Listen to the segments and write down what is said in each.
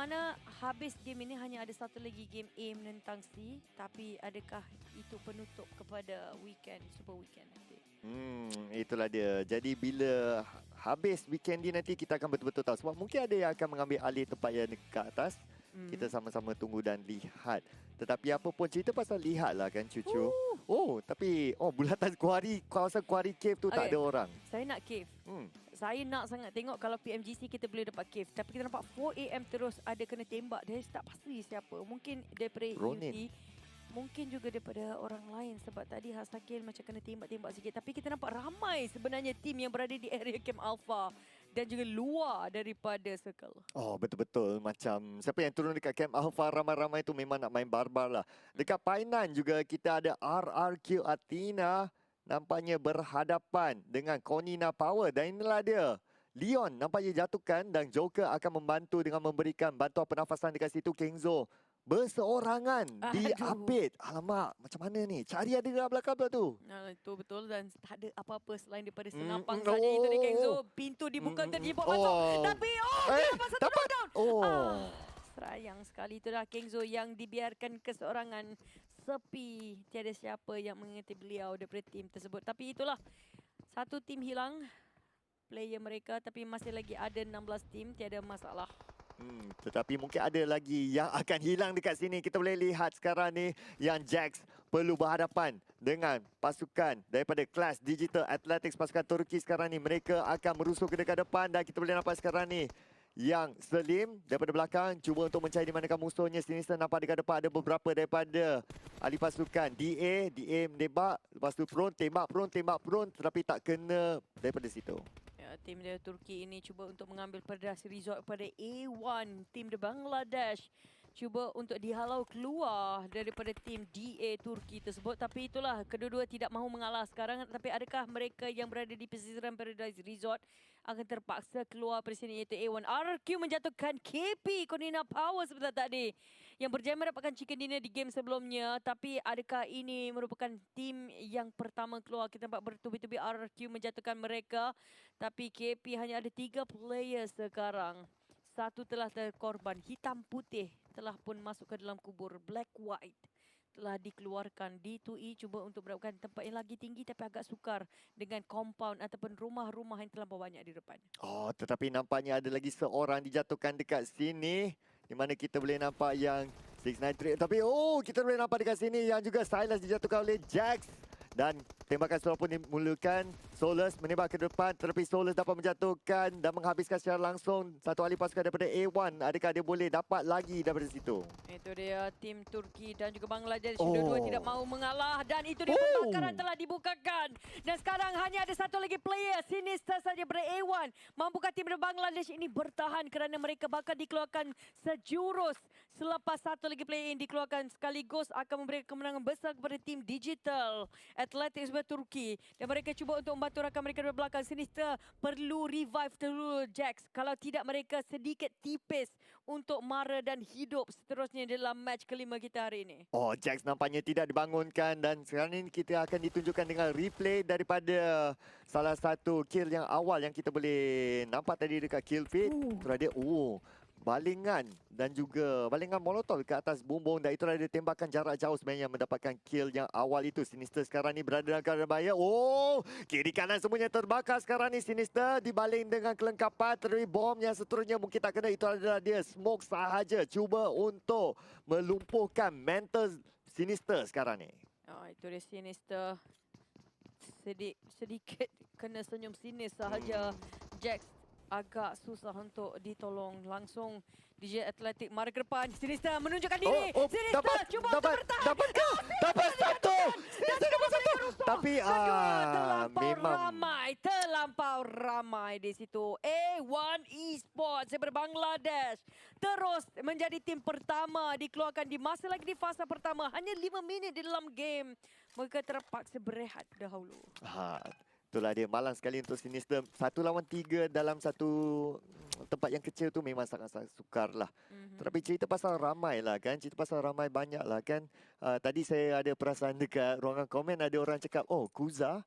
mana habis game ini hanya ada satu lagi game A menentang C, tapi adakah itu penutup kepada Super Weekend nanti? Itulah dia. Jadi bila habis weekend ni nanti kita akan betul-betul tahu. Sebab mungkin ada yang akan mengambil alih tempat yang dekat atas. Kita sama-sama tunggu dan lihat. Tetapi apa pun cerita pasal lihat lah kan Cucu. Tapi bulatan Kuari, kawasan Kuari Cave tu tak ada orang. Saya nak cave. Saya nak sangat tengok kalau PMGC kita boleh dapat cave. Tapi kita nampak 4 AM terus ada kena tembak. Dia tak pasti siapa. Mungkin daripada Ronin. UT. Mungkin juga daripada orang lain. Sebab tadi Hasakil macam kena tembak-tembak sikit. Tapi kita nampak ramai sebenarnya tim yang berada di area Camp Alpha. Dan juga luar daripada circle. Oh, betul-betul. Macam siapa yang turun dekat Camp Alpha ramai-ramai tu memang nak main barbar lah. Dekat Painan juga kita ada RRQ Athena. Nampaknya berhadapan dengan Konina Power. Dan inilah dia. Leon nampaknya jatuhkan dan Joker akan membantu dengan memberikan bantuan pernafasan dekat situ. Kengzo berseorangan di update. Alamak, macam mana ni? Cari ada dekat belakang pula tu. Itu betul dan tak ada apa-apa selain daripada senapang saja itu di Kengzo. Pintu dibuka terjebak masuk. Tapi dia dapat satu knockdown. Serayang sekali itulah Kengzo yang dibiarkan keseorangan, sepi. Tiada siapa yang mengerti beliau daripada tim tersebut. Tapi itulah, satu tim hilang player mereka, tapi masih lagi ada 16 tim, tiada masalah. Tetapi mungkin ada lagi yang akan hilang dekat sini. Kita boleh lihat sekarang ni yang Jax perlu berhadapan dengan pasukan daripada kelas Digital Athletics. Pasukan Turki sekarang ni mereka akan merusuh ke dekat depan dan kita boleh nampak sekarang ni yang Slim daripada belakang cuba untuk mencari di manakah musuhnya. Sinister nampak dekat depan ada beberapa daripada ahli pasukan. DA menembak, lepas tu Prone tembak Prone tetapi tak kena daripada situ. Tim dari Turki ini cuba untuk mengambil perdasi resort pada A1. Tim dari Bangladesh cuba untuk dihalau keluar daripada tim DA Turki tersebut. Tapi itulah, kedua-dua tidak mahu mengalah sekarang. Tapi adakah mereka yang berada di pesisiran Paradise Resort akan terpaksa keluar dari sini, iaitu A1. RQ menjatuhkan KP Konina Power sebentar tadi, yang berjaya mendapatkan chicken dinner di game sebelumnya. Tapi adakah ini merupakan tim yang pertama keluar? Kita nampak bertubi-tubi RQ menjatuhkan mereka. Tapi KP hanya ada 3 player sekarang. Satu telah terkorban. Hitam putih telah pun masuk ke dalam kubur. Black white telah dikeluarkan. D2E cuba untuk mendapatkan tempat yang lagi tinggi tapi agak sukar dengan compound ataupun rumah-rumah yang terlampau banyak di depan. Tetapi nampaknya ada lagi seorang dijatuhkan dekat sini. Di mana kita boleh nampak yang 693. Tapi kita boleh nampak dekat sini yang juga Silas dijatuhkan oleh Jax. Dan tembakan suara pun dimulakan. Solus menembak ke depan tetapi Solus dapat menjatuhkan dan menghabiskan secara langsung satu ahli pasukan daripada A1. Adakah dia boleh dapat lagi daripada situ? Itu dia tim Turki dan juga Bangladesh. Dua-dua tidak mahu mengalah dan itu dia pembakaran telah dibukakan. Dan sekarang hanya ada satu lagi player Sinister saja dari A1. Mampukah tim dari Bangladesh ini bertahan kerana mereka bakal dikeluarkan sejurus selepas satu lagi player ini dikeluarkan, sekaligus akan memberikan kemenangan besar kepada tim Digital Athletics Turki. Dan mereka cuba untuk membantu rakan mereka dari belakang. Sinister perlu revive dulu Jax. Kalau tidak mereka sedikit tipis untuk mara dan hidup seterusnya dalam match kelima kita hari ini. Jax nampaknya tidak dibangunkan dan sekarang ini kita akan ditunjukkan dengan replay daripada salah satu kill yang awal yang kita boleh nampak tadi dekat kill feed. Itulah dia. Balingan dan juga balingan molotov ke atas bumbung dan itulah dia tembakan jarak jauh sebenarnya mendapatkan kill yang awal itu. Sinister sekarang ni berada dalam keadaan bahaya. Kiri kanan semuanya terbakar sekarang ni. Sinister dibaling dengan kelengkapan tetapi bom yang seterusnya mungkin tak kena. Itu adalah dia smoke sahaja cuba untuk melumpuhkan mental Sinister sekarang ni. Itu dia Sinister. Sedikit kena senyum sinis sahaja. Jax agak susah untuk ditolong. Langsung DJ Athletic mari ke depan. Sinister menunjukkan diri. Sinister cuba untuk bertahan. Dapat satu. Sinister dapat satu. Tapi terlampau ramai di situ. A1 Esports daripada Bangladesh terus menjadi tim pertama dikeluarkan di masa lagi di fasa pertama. Hanya 5 minit di dalam game. Mereka terpaksa berehat dahulu. Itulah dia, malang sekali untuk Sinister. 1 lawan 3 dalam satu tempat yang kecil tu memang sangat-sangat sukar lah. Tetapi cerita pasal ramai lah kan. Cerita pasal ramai banyak lah kan. Tadi saya ada perasaan dekat ruangan komen ada orang cakap, Kuza.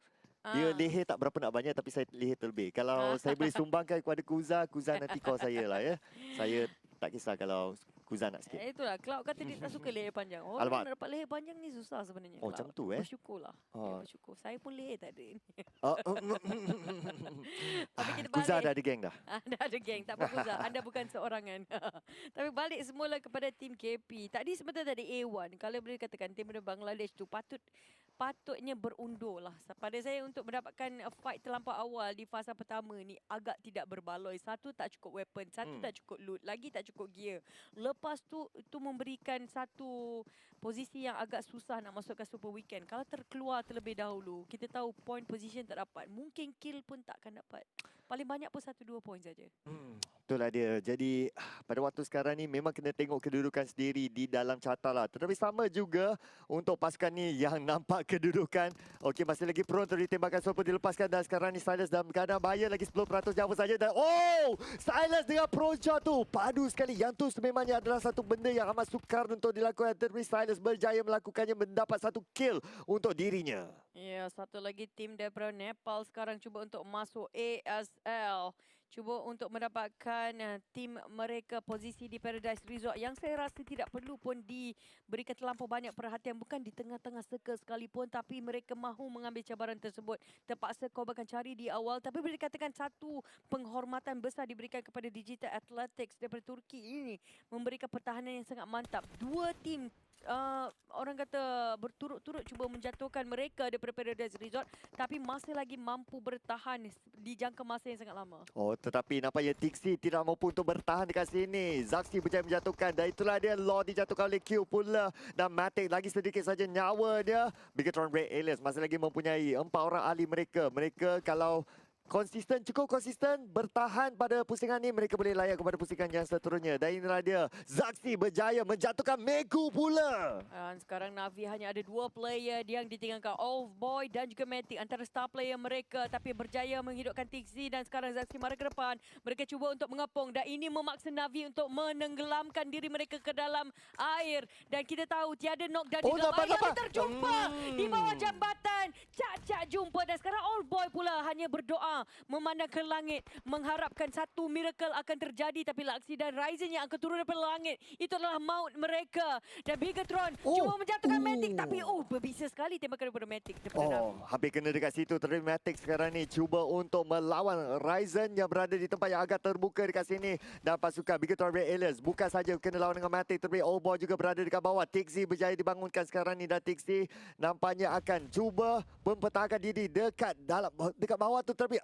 Dia leher tak berapa nak banyak tapi saya leher terlebih. Kalau saya boleh sumbangkan kepada Kuza nanti call saya lah ya. Saya Tak kisah kalau Kuzan nak sikit. Itulah, Cloud kata dia tak suka leher panjang. Orang Alamak. nak dapat leher panjang ni susah sebenarnya. Oh, Cloud. macam tu Bersyukurlah. Dia Oh. bersyukur. Saya pun leher tak ada ni. Oh, Tapi kita Kuzan balik. dah ada geng dah. Anda ada geng, tak apa Kuzan. Anda bukan seorangan. Tapi balik semula kepada tim KP. Tadi sebenarnya tadi A1. Kalau boleh katakan tim dari Bangladesh tu patutnya berundur lah. Pada saya untuk mendapatkan fight terlampau awal di fasa pertama ni agak tidak berbaloi. Satu tak cukup weapon, satu tak cukup loot, lagi tak cukup gear. Lepas tu itu memberikan satu posisi yang agak susah nak masukkan Super Weekend. Kalau terkeluar terlebih dahulu, kita tahu point position tak dapat. Mungkin kill pun takkan dapat. Paling banyak pun 1-2 point saja. Itulah dia. Jadi pada waktu sekarang ni memang kena tengok kedudukan sendiri di dalam carta lah. Tetapi sama juga untuk pasukan ni yang nampak kedudukan. Okey, masih lagi pro untuk ditembakkan Sopo dilepaskan dan sekarang ni Silas dalam keadaan bahaya lagi 10% nyawa saja dan Silas dengan pro shot tu padu sekali. Yang tu sememangnya adalah satu benda yang amat sukar untuk dilakukan. Tetapi Silas berjaya melakukannya, mendapat satu kill untuk dirinya. Ya, satu lagi tim daripada Nepal sekarang cuba untuk masuk ASL. Cuba untuk mendapatkan tim mereka posisi di Paradise Resort yang saya rasa tidak perlu pun diberikan terlampau banyak perhatian. Bukan di tengah-tengah circle sekalipun, tapi mereka mahu mengambil cabaran tersebut. Terpaksa kau bahkan cari di awal, tapi boleh dikatakan satu penghormatan besar diberikan kepada Digital Athletics daripada Turki ini. Memberikan pertahanan yang sangat mantap. Dua tim orang kata berturut-turut cuba menjatuhkan mereka daripada Paradise Resort, tapi masih lagi mampu bertahan di jangka masa yang sangat lama. Tetapi nampaknya Tixi tidak mampu untuk bertahan dekat sini. Zaxi berjaya menjatuhkan dan itulah dia Law dijatuhkan oleh Q pula. Dan Matic lagi sedikit saja nyawa dia. Bigatron Red Alias masih lagi mempunyai 4 orang ahli mereka. Mereka kalau cukup konsisten bertahan pada pusingan ni, mereka boleh layak kepada pusingan yang seterusnya. Dan inilah dia, Zaxi berjaya menjatuhkan Meku pula. Dan sekarang Navi hanya ada 2 player yang ditinggalkan, Oldboy dan juga Matic antara star player mereka, tapi berjaya menghidupkan Tixi dan sekarang Zaxi mara ke depan. Mereka cuba untuk mengepung dan ini memaksa Navi untuk menenggelamkan diri mereka ke dalam air. Dan kita tahu tiada knockdown di dalam air yang terjumpa di bawah jambatan. Cak-cak jumpa dan sekarang Oldboy pula hanya berdoa memandang ke langit, mengharapkan satu miracle akan terjadi, tapi Laxi dan Ryzen yang akan turun daripada langit itu adalah maut mereka. Dan Bigatron cuba menjatuhkan Matic, tapi berbisa sekali tembakan daripada Matic daripada Navi. Hampir kena dekat situ. Tapi Matic sekarang ni cuba untuk melawan Ryzen yang berada di tempat yang agak terbuka dekat sini. Dan pasukan Bigatron Red Alias bukan saja kena lawan dengan Matic, tapi Oldboy juga berada dekat bawah. Tixi berjaya dibangunkan sekarang ni dan Tixi nampaknya akan cuba mempertahankan diri dekat bawah tu, tapi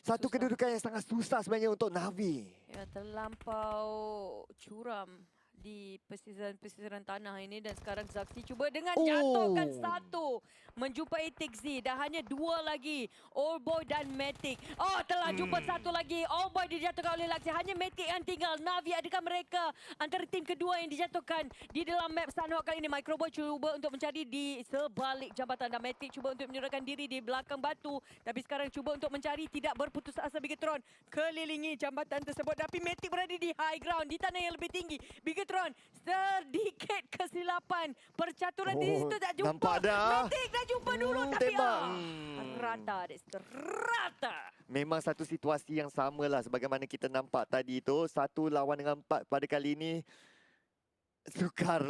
satu Susah. kedudukan yang sangat susah sebenarnya untuk Navi. Ya, terlampau curam di pesisiran tanah ini dan sekarang Zaxi cuba dengan jatuhkan satu, menjumpai Tixi dan hanya 2 lagi, Oldboy dan Matic. Telah jumpa satu lagi, Oldboy dijatuhkan oleh Laxi, hanya Matic yang tinggal. Navi, adakah mereka antara tim kedua yang dijatuhkan di dalam map Sunhawk kali ini? Microboy cuba untuk mencari di sebalik jambatan dan Matic cuba untuk menyerahkan diri di belakang batu, tapi sekarang cuba untuk mencari, tidak berputus asa Bigatron kelilingi jambatan tersebut, tapi Matic berada di high ground, di tanah yang lebih tinggi. Bigatron sedikit kesilapan, percaturan di situ tak jumpa. Nampak dah. Matic dah jumpa dulu, tapi tembak. rata Dexter, rata. Memang satu situasi yang sama lah sebagaimana kita nampak tadi tu. 1 lawan dengan 4 pada kali ini. Sukar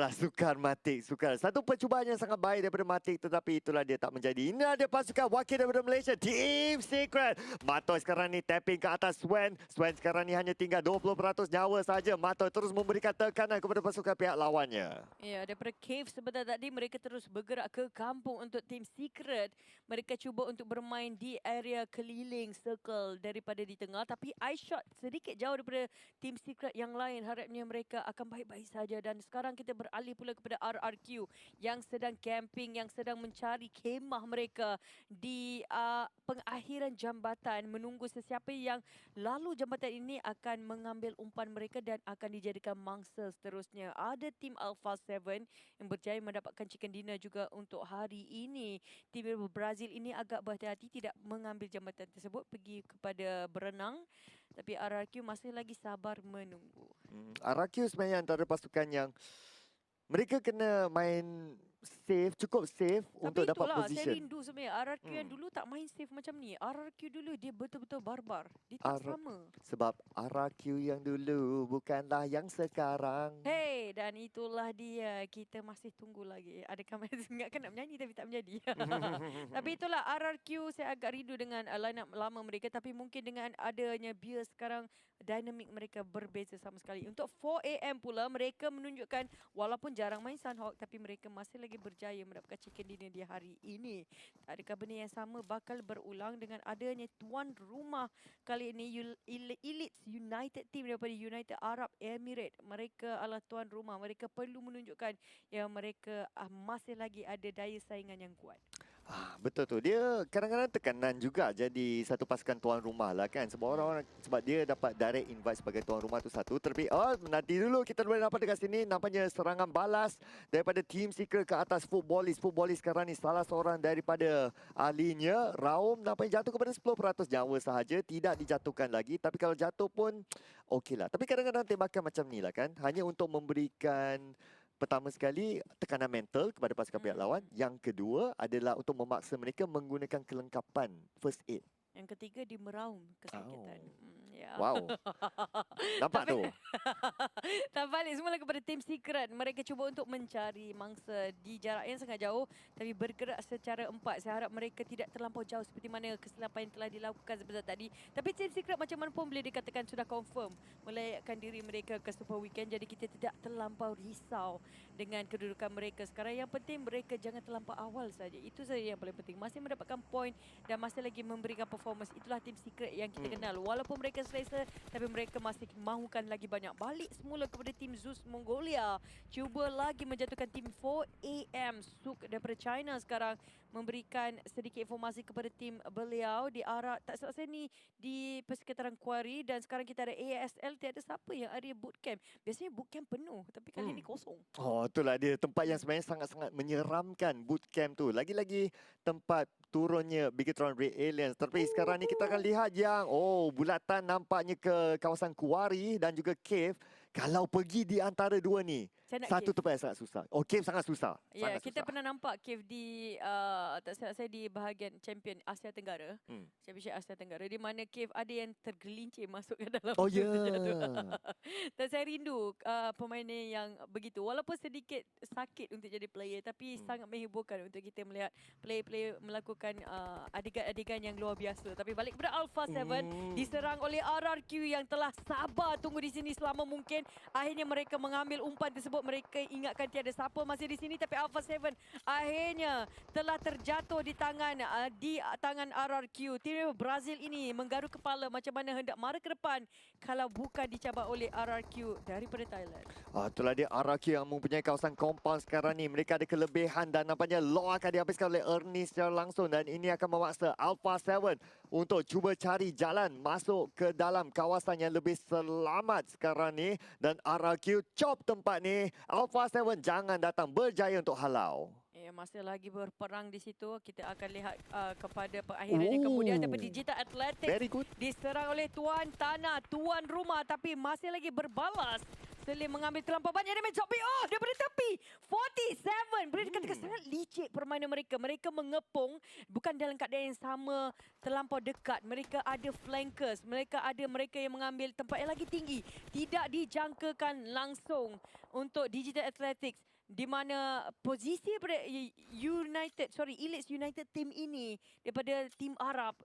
Matic, sukar. Satu percubaan yang sangat baik daripada Matic, tetapi itulah dia tak menjadi. Ini ada pasukan wakil daripada Malaysia, Team Secret. Matoy sekarang ni tapping ke atas Swen. Swen sekarang ni hanya tinggal 20% nyawa saja. Matoy terus memberikan tekanan kepada pasukan pihak lawannya. Ya, daripada cave sebentar tadi mereka terus bergerak ke kampung untuk Team Secret. Mereka cuba untuk bermain di area keliling circle daripada di tengah, tapi eye shot sedikit jauh daripada Team Secret yang lain. Harapnya mereka akan baik-baik saja. Dan sekarang kita beralih pula kepada RRQ yang sedang camping, yang sedang mencari kemah mereka di pengakhiran jambatan, menunggu sesiapa yang lalu jambatan ini akan mengambil umpan mereka dan akan dijadikan mangsa seterusnya. Ada tim Alpha 7 yang berjaya mendapatkan chicken dinner juga untuk hari ini. Tim Brazil ini agak berhati-hati tidak mengambil jambatan tersebut, pergi kepada berenang. Tapi RRQ masih lagi sabar menunggu. RRQ sebenarnya antara pasukan yang mereka kena main safe, cukup safe untuk Tapi dapat itulah, saya position. rindu sebenarnya RRQ yang dulu tak main safe macam ni. RRQ dulu dia betul-betul barbar. Dia tak R- sama. Sebab RRQ yang dulu bukanlah yang sekarang. Hey, dan itulah dia. Kita masih tunggu lagi. Adakah mereka ingatkan nak menyanyi tapi tak menjadi. Tapi itulah RRQ, saya agak rindu dengan line up lama mereka. Tapi mungkin dengan adanya Beer sekarang, dinamik mereka berbeza sama sekali. Untuk 4am pula, mereka menunjukkan walaupun jarang main Sunhawk, tapi mereka masih lagi berjaya mendapatkan chicken dinner di hari ini. Adakah benda yang sama bakal berulang dengan adanya tuan rumah kali ini, Elites United Team daripada United Arab Emirates. Mereka adalah tuan rumah. Mereka perlu menunjukkan yang mereka masih lagi ada daya saingan yang kuat. Betul tu. Dia kadang-kadang tekanan juga jadi satu pasukan tuan rumah lah kan. Sebab dia dapat direct invite sebagai tuan rumah tu satu. Terlebih, nanti dulu kita boleh dapat dekat sini nampaknya serangan balas daripada Team Secret ke atas Footballis. Footballis sekarang ni salah seorang daripada ahlinya. Raum nampaknya jatuh kepada 10% nyawa sahaja. Tidak dijatuhkan lagi. Tapi kalau jatuh pun okey lah. Tapi kadang-kadang tembakan macam ni lah kan. Hanya untuk memberikan pertama sekali tekanan mental kepada pasukan pihak lawan. Yang kedua adalah untuk memaksa mereka menggunakan kelengkapan first aid. Yang ketiga, di meraum kesakitan. Ya. Wow. Nampak tu? Tak balik semula kepada Team Secret. Mereka cuba untuk mencari mangsa di jarak yang sangat jauh, tapi bergerak secara empat. Saya harap mereka tidak terlampau jauh seperti mana kesilapan yang telah dilakukan sebentar tadi. Tapi Team Secret macam mana pun boleh dikatakan sudah confirm melayakkan diri mereka ke Super Weekend. Jadi kita tidak terlampau risau dengan kedudukan mereka sekarang. Yang penting mereka jangan terlampau awal saja. Itu saja yang paling penting. Masih mendapatkan poin dan masih lagi memberikan performance. Itulah Team Secret yang kita kenal. Walaupun mereka selesa, tapi mereka masih mahukan lagi banyak. Balik semula kepada Team Zeus Mongolia. Cuba lagi menjatuhkan Team 4am Suk daripada China sekarang. Memberikan sedikit informasi kepada tim beliau di arah, tak salah saya ni, di persekitaran Kuari. Dan sekarang kita ada ASL, tiada siapa yang area bootcamp. Biasanya bootcamp penuh, tapi kali ini kosong. Itulah dia tempat yang sebenarnya sangat-sangat menyeramkan, bootcamp tu. Lagi-lagi tempat turunnya Bigetron Red Aliens. Tapi sekarang ni kita akan lihat yang bulatan nampaknya ke kawasan Kuari dan juga Cave. Kalau pergi di antara dua ni, satu tempat yang sangat susah. Cave sangat susah. Ya, sangat kita susah. pernah nampak Cave di tak salah saya di bahagian champion Asia Tenggara. Championship Asia Tenggara, di mana Cave ada yang tergelincir masuk ke dalam. Dan saya rindu pemainnya yang begitu. Walaupun sedikit sakit untuk jadi player, tapi sangat menghiburkan untuk kita melihat player-player melakukan adegan-adegan yang luar biasa. Tapi balik kepada Alpha 7, diserang oleh RRQ yang telah sabar tunggu di sini selama mungkin. Akhirnya mereka mengambil umpan tersebut. Mereka ingatkan tiada siapa masih di sini, tapi Alpha 7 akhirnya telah terjatuh di tangan RRQ. Tim Brazil ini menggaruk kepala macam mana hendak mara ke depan kalau bukan dicabar oleh RRQ daripada Thailand. Itulah dia RRQ yang mempunyai kawasan compound sekarang ni. Mereka ada kelebihan dan nampaknya Law akan dihabiskan oleh Ernie secara langsung. Dan ini akan memaksa Alpha 7 untuk cuba cari jalan masuk ke dalam kawasan yang lebih selamat sekarang ni. Dan RRQ chop tempat ni. Alpha 7 jangan datang, berjaya untuk halau. Masih lagi berperang di situ. Kita akan lihat kepada pengakhirannya. Kemudian dapat Digital Athletics. Very good. Diserang oleh tuan tanah, tuan rumah, tapi masih lagi berbalas. Selim mengambil terlampau banyak damage. Daripada tepi. 47. Boleh dikatakan sangat licik permainan mereka. Mereka mengepung bukan dalam keadaan yang sama terlampau dekat. Mereka ada flankers. Mereka yang mengambil tempat yang lagi tinggi. Tidak dijangkakan langsung untuk Digital Athletics. Di mana posisi daripada Elites United Team ini daripada tim Arab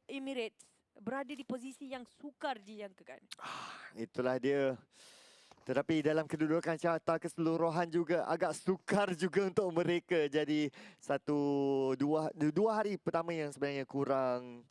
Emirates berada di posisi yang sukar dijangkakan. Itulah dia. Tetapi dalam kedudukan carta keseluruhan juga agak sukar juga untuk mereka. Jadi dua hari pertama yang sebenarnya kurang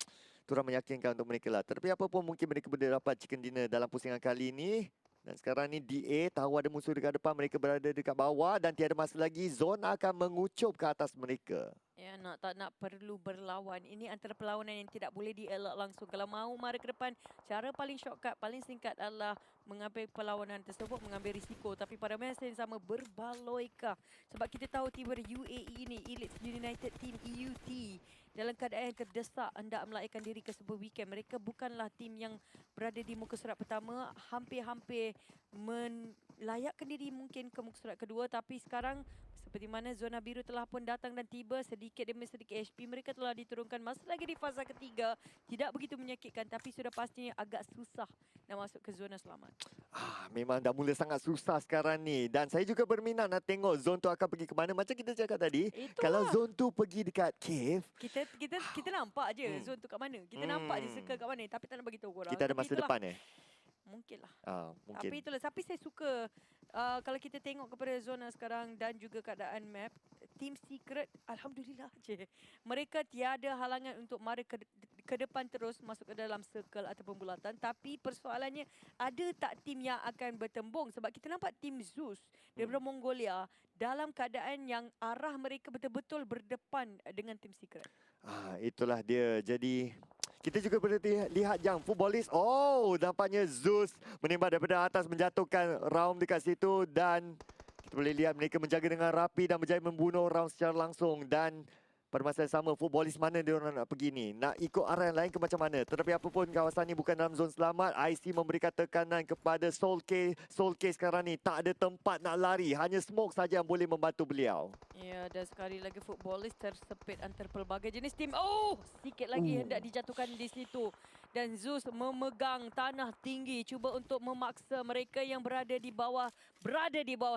meyakinkan untuk mereka lah. Tetapi apa pun mungkin mereka boleh dapat chicken dinner dalam pusingan kali ini. Dan sekarang ni DA tahu ada musuh dekat depan, mereka berada dekat bawah dan tiada masa lagi zona akan mengucup ke atas mereka. Ya, tak nak perlu berlawan. Ini antara perlawanan yang tidak boleh dielak langsung. Kalau mahu mara ke depan, cara paling shortcut, paling singkat adalah mengambil perlawanan tersebut, mengambil risiko. Tapi pada masa yang sama, berbaloikah? Sebab kita tahu tim dari UAE ini, Elites United Team EUT, dalam keadaan yang terdesak hendak melahirkan diri ke sebuah weekend. Mereka bukanlah tim yang berada di muka surat pertama, hampir-hampir melayakkan diri mungkin ke muka surat kedua. Tapi sekarang Seperti mana zona biru telah pun datang dan tiba, sedikit demi sedikit HP mereka telah diturunkan. Masih lagi di fasa ketiga, tidak begitu menyakitkan tapi sudah pastinya agak susah nak masuk ke zona selamat. Memang dah mula sangat susah sekarang ni. Dan saya juga berminat nak tengok zone tu akan pergi ke mana. Macam kita cakap tadi, Itulah. kalau zone tu pergi dekat cave, Kita nampak je zone tu kat mana. Kita nampak je circle kat mana tapi tak nak bagi tahu korang. kita ada Tapi masa itulah, depan mungkinlah. mungkin. Tapi itulah, tapi saya suka kalau kita tengok kepada zona sekarang dan juga keadaan map, Team Secret alhamdulillah je. Mereka tiada halangan untuk mara ke depan terus masuk ke dalam circle ataupun bulatan. Tapi persoalannya, ada tak tim yang akan bertembung? Sebab kita nampak tim Zeus daripada Mongolia dalam keadaan yang arah mereka betul-betul berdepan dengan Team Secret. Itulah dia. Jadi kita juga boleh lihat yang futbolis. Oh, nampaknya Zeus menembak daripada atas menjatuhkan round dekat situ dan kita boleh lihat mereka menjaga dengan rapi dan berjaya membunuh round secara langsung. Dan pada masa yang sama, futbolis mana dia orang nak pergi ni? Nak ikut arah yang lain ke macam mana? Tetapi apapun, kawasan ni bukan dalam zon selamat. IC memberikan tekanan kepada Soul K. Soul K sekarang ni tak ada tempat nak lari. Hanya smoke saja yang boleh membantu beliau. Ya, dan sekali lagi futbolis tersepit antara pelbagai jenis tim. Oh, sikit lagi hendak dijatuhkan di situ. Dan Zeus memegang tanah tinggi, cuba untuk memaksa mereka yang berada di bawah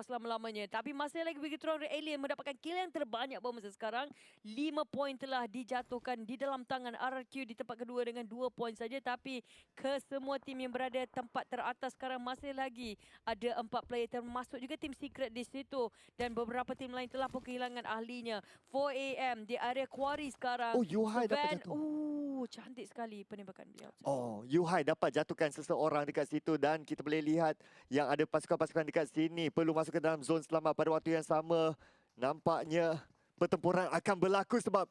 selama-lamanya. Tapi masih lagi begitu orang alien mendapatkan kill yang terbanyak pada masa sekarang. 5 poin telah dijatuhkan di dalam tangan RRQ di tempat kedua dengan 2 poin saja. Tapi kesemua tim yang berada tempat teratas sekarang masih lagi ada 4 player, termasuk juga tim Secret di situ. Dan beberapa tim lain telah pun kehilangan ahlinya. 4AM di area quarry sekarang. Oh, Yuhai dapat jatuh. Cantik sekali penembakan beliau. Oh, Yuhai dapat jatuhkan seseorang dekat situ dan kita boleh lihat yang ada pasukan-pasukan dekat sini perlu masuk ke dalam zon selamat pada waktu yang sama. Nampaknya pertempuran akan berlaku sebab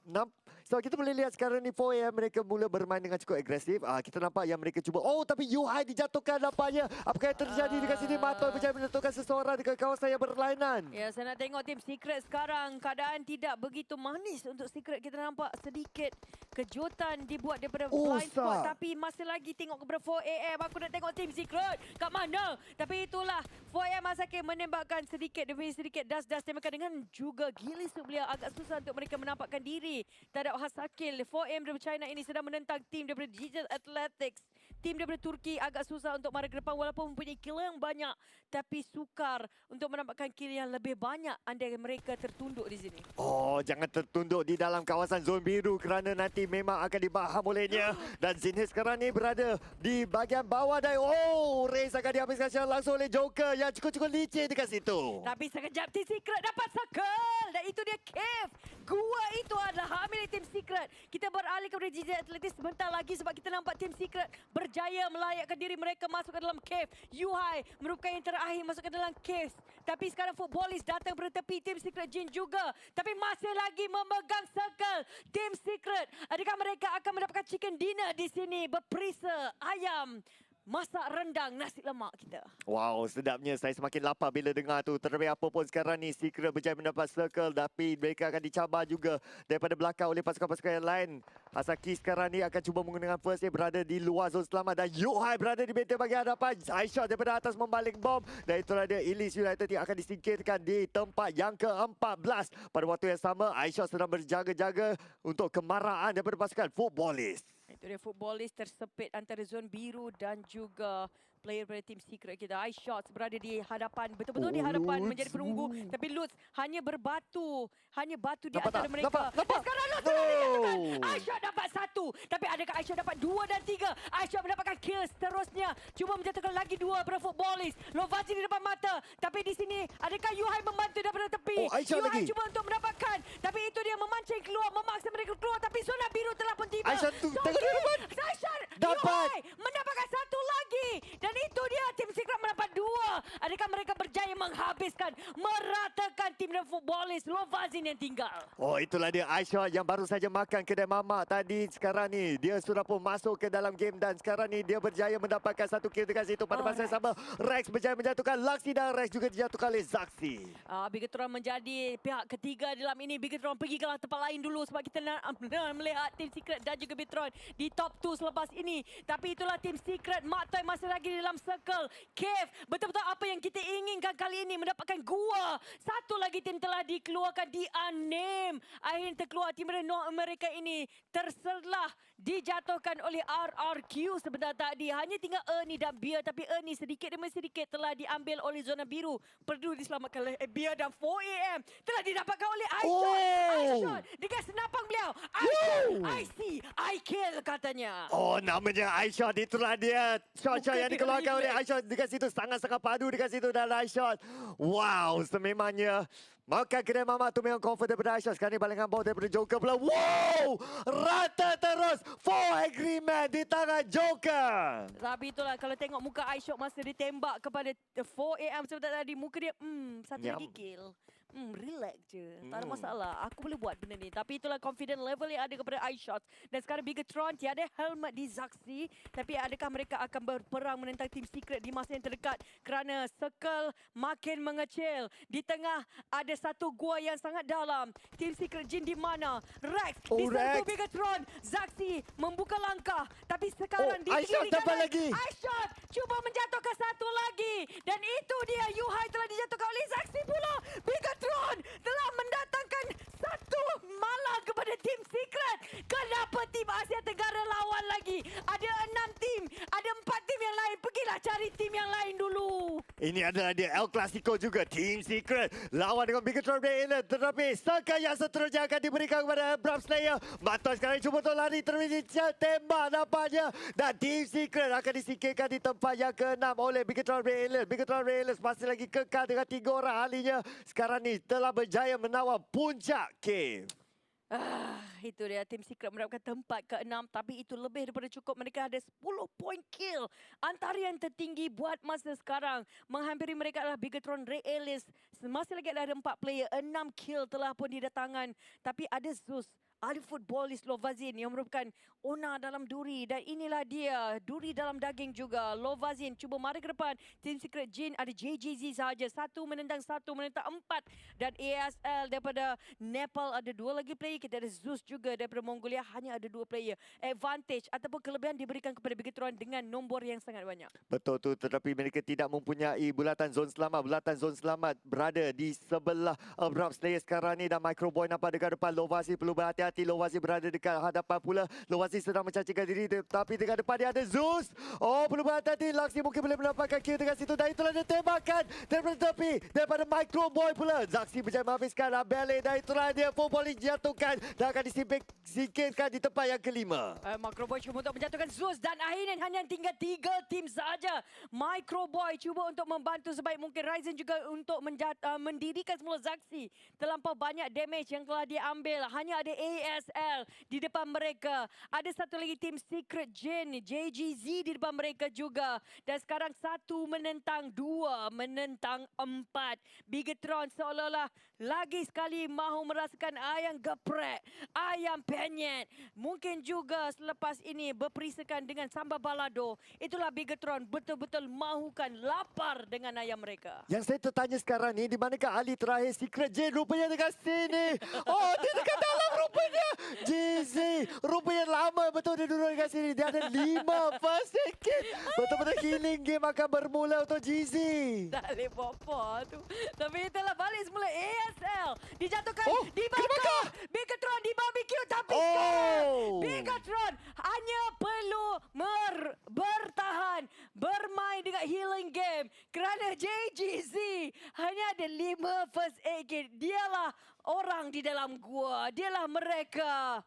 kita boleh lihat sekarang ni 4AM mereka mula bermain dengan cukup agresif. Kita nampak yang mereka cuba. Oh, tapi Yuhai dijatuhkan nampaknya. Apakah yang terjadi dekat sini? Matoi berjaya menjatuhkan seseorang dekat kawasan yang berlainan. Ya, saya nak tengok tim Secret sekarang. Keadaan tidak begitu manis untuk Secret. Kita nampak sedikit kejutan dibuat daripada blind spot. Tapi masih lagi tengok kepada 4AM. Aku nak tengok tim Secret kat mana. Tapi itulah 4AM Asake menembakkan sedikit demi sedikit dust tembakan dengan juga gilis beliau. Agak susah untuk mereka menampakkan diri terhadap Hasakil. 4AM daripada China ini sedang menentang tim daripada Digital Athletics. Tim daripada Turki agak susah untuk mara ke depan walaupun mempunyai kill yang banyak. Tapi sukar untuk mendapatkan kill yang lebih banyak andai mereka tertunduk di sini. Oh, jangan tertunduk di dalam kawasan zon biru kerana nanti memang akan dibaham olehnya. Dan Zinhit sekarang ni berada di bahagian bawah dan race akan dihabiskan secara langsung oleh Joker yang cukup-cukup licin dekat situ. Tapi sekejap Team Secret dapat circle. Dan itu dia cave. Gua itu adalah hak milik Team Secret. Kita beralih kepada Digital Athletics sebentar lagi sebab kita nampak Team Secret berjaya melayakkan diri mereka masuk ke dalam cave. Yuhai merupakan yang terakhir masuk ke dalam cave. Tapi sekarang futbolis datang dari tepi Team Secret Jin juga. Tapi masih lagi memegang circle Team Secret. Adakah mereka akan mendapatkan chicken dinner di sini? Berperisa ayam. Masak rendang nasi lemak kita. Wow, sedapnya. Saya semakin lapar bila dengar tu. Terlebih apa pun sekarang ni Secret berjaya mendapat circle tapi mereka akan dicabar juga daripada belakang oleh pasukan-pasukan yang lain. Hasaki sekarang ni akan cuba menggunakan first aid berada di luar zon selamat dan Yuhai berada di benteng bahagian hadapan. iShot daripada atas membaling bom dan itulah dia Elise United yang akan disingkirkan di tempat yang ke-14. Pada waktu yang sama iShot sedang berjaga-jaga untuk kemarahan daripada pasukan futbolis. Itu dia futbolis tersepit antara zon biru dan juga player pada Team Secret kita. iShots berada di hadapan, betul-betul di hadapan menjadi penunggu. Tapi Lutz hanya berbatu. Hanya batu di antara mereka. Nampak. Sekarang Lutz sudah dijatuhkan. iShot dapat 1. Tapi adakah iShot dapat 2 dan 3? iShot mendapatkan kill seterusnya. Cuba menjatuhkan lagi 2 pada futbolis. Lovazi di depan mata. Tapi di sini adakah Yuhai membantu daripada tepi? Yuhai cuba untuk mendapatkan. Tapi itu dia memancing keluar, memaksa mereka keluar. Tapi zona biru telah pun tiba. iShot dapat. Mendapatkan 1 lagi. Dan itu dia Team Secret mendapat 2. Adakah mereka berjaya menghabiskan, meratakan tim dan futbolis Lovazin yang tinggal? Oh, itulah dia iShot yang baru saja makan kedai mamak tadi. Sekarang ni dia sudah pun masuk ke dalam game dan sekarang ni dia berjaya mendapatkan 1 kill dekat situ. Pada masa yang sama Rex berjaya menjatuhkan Laxi dan Rex juga dijatuhkan oleh Zaxi. Bigetron menjadi pihak ketiga dalam ini. Bigetron pergi ke tempat lain dulu sebab kita nak melihat Team Secret dan juga Bigetron di top 2 selepas ini. Tapi itulah Team Secret. Matoi masih lagi di dalam circle. Cave, betul-betul apa yang kita inginkan kali kali ini mendapatkan gua. Satu lagi tim telah dikeluarkan di unnamed. Akhirnya terkeluar tim North America ini terselah dijatuhkan oleh RRQ sebentar tadi. Hanya tinggal Ernie dan Beer, tapi Ernie sedikit demi sedikit telah diambil oleh zona biru. Perlu diselamatkan oleh Beer dan 4AM telah didapatkan oleh iShot dengan senapang beliau. I see, I kill katanya. Oh, namanya iShot, itulah dia. Shot-shot yang dikeluarkan oleh iShot dekat situ. Sangat-sangat padu dekat situ dan iShot. Wow, sememangnya. Maka kedai Mama tu memang confirm daripada iShot. Sekarang ni balingan bawah daripada Joker pula. Wow! Rata terus. 4 agreement di tangan Joker. Tapi itulah kalau tengok muka iShot masa ditembak kepada 4AM sebentar tadi. Muka dia, satu lagi kill. Relax je. Tak ada masalah. Aku boleh buat benda ni. Tapi itulah confident level yang ada kepada iShot. Dan sekarang Bigatron tiada helmet di Zaxi. Tapi adakah mereka akan berperang menentang Team Secret di masa yang terdekat? Kerana circle makin mengecil. Di tengah ada satu gua yang sangat dalam. Team Secret Jin di mana? Rex diserbu Bigatron. Zaxi membuka langkah. Tapi sekarang di kiri kanan iShot cuba menjatuhkan satu lagi. Dan itu dia. Yuhai telah dijatuhkan oleh Zaxi pula. Bigatron telah mendatangkan satu malah kepada Team Secret. Kenapa Team Asia Tenggara lawan lagi? Ada 6 tim, ada 4 tim yang lain. Pergilah cari tim yang lain dulu. Ini adalah dia El Clasico juga. Team Secret lawan dengan Bigatron Red Alert. Tetapi sangka yang seterusnya akan diberikan kepada Abram Slayer. Matos sekarang cuba untuk lari terus tembak nampaknya. Dan Team Secret akan disingkirkan di tempat yang ke-6 oleh Bigatron Red Alert. Bigatron Red Alert masih lagi kekal dengan 3 orang ahlinya. Sekarang ni telah berjaya menawar puncak game. Itu dia Team Secret mendapatkan tempat ke-6 tapi itu lebih daripada cukup. Mereka ada 10 point kill. Antara yang tertinggi buat masa sekarang. Menghampiri mereka adalah Bigatron Ray Ellis. Masih lagi ada 4 player. 6 kill telah pun didatangan. Tapi ada Zeus. Ada footballis Lovazin yang merupakan Ona dalam duri. Dan inilah dia. Duri dalam daging juga. Lovazin cuba mari ke depan. Team Secret Jin ada JJZ sahaja. 1 menentang 4. Dan ASL daripada Nepal ada 2 lagi player. Kita ada Zeus juga daripada Mongolia. Hanya ada 2 player. Advantage ataupun kelebihan diberikan kepada Bigatron dengan nombor yang sangat banyak. Betul tu. Tetapi mereka tidak mempunyai bulatan zon selamat. Bulatan zon selamat berada di sebelah Abram Slayer sekarang ni. Dan Microboy nampak dekat depan. Lovazin perlu berhati-hati. Lovazin berada dekat hadapan pula. Lovazin sedang mencacikkan diri. Tapi dekat depan dia ada Zeus. Oh, perlu berhati-hati. Laksi mungkin boleh mendapatkan kill dekat situ. Dan itulah dia tembakan daripada tepi. Daripada Microboy pula. Zaxi berjaya menghabiskan Abele. Dan itulah dia. Football dijatuhkan. Dan akan disingkirkan di tempat yang kelima. Microboy cuba untuk menjatuhkan Zeus. Dan akhirnya hanya tinggal 3 tim saja. Microboy cuba untuk membantu sebaik mungkin. Ryzen juga untuk mendirikan semula Zaxi. Terlampau banyak damage yang telah diambil. Hanya ada ASL di depan mereka. Ada satu lagi tim Secret Jin, JGZ di depan mereka juga. Dan sekarang 1 menentang 2, menentang 4. Bigatron seolah-olah lagi sekali mahu merasakan ayam geprek, ayam penyet. Mungkin juga selepas ini berperisakan dengan sambal balado. Itulah Bigatron betul-betul mahukan lapar dengan ayam mereka. Yang saya tertanya sekarang ni, di manakah ahli terakhir Secret Jin? Rupanya dekat sini. Oh, dia dekat dalam rupanya. JZ. Rupanya lama betul dia duduk dekat sini. Dia ada 5 first second. Betul-betul healing game akan bermula untuk JZ. Tak boleh apa-apa tu. Tapi itulah balik semula ASL. Dijatuhkan, Oh, dibakar. Bigatron di barbecue. Tapi Bigatron hanya perlu bertahan. Bermain dengan healing game. Kerana JGZ hanya ada 5 first aid kit. Dialah orang di dalam gua. Dialah mereka.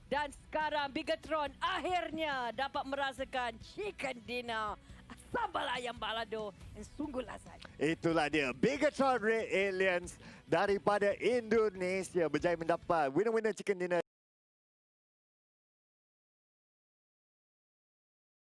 Dan sekarang Bigatron akhirnya dapat merasakan chicken dinner. Sambal ayam balado yang sungguh lezat. Itulah dia. Bigatron Red Aliens daripada Indonesia berjaya mendapat winner-winner chicken dinner.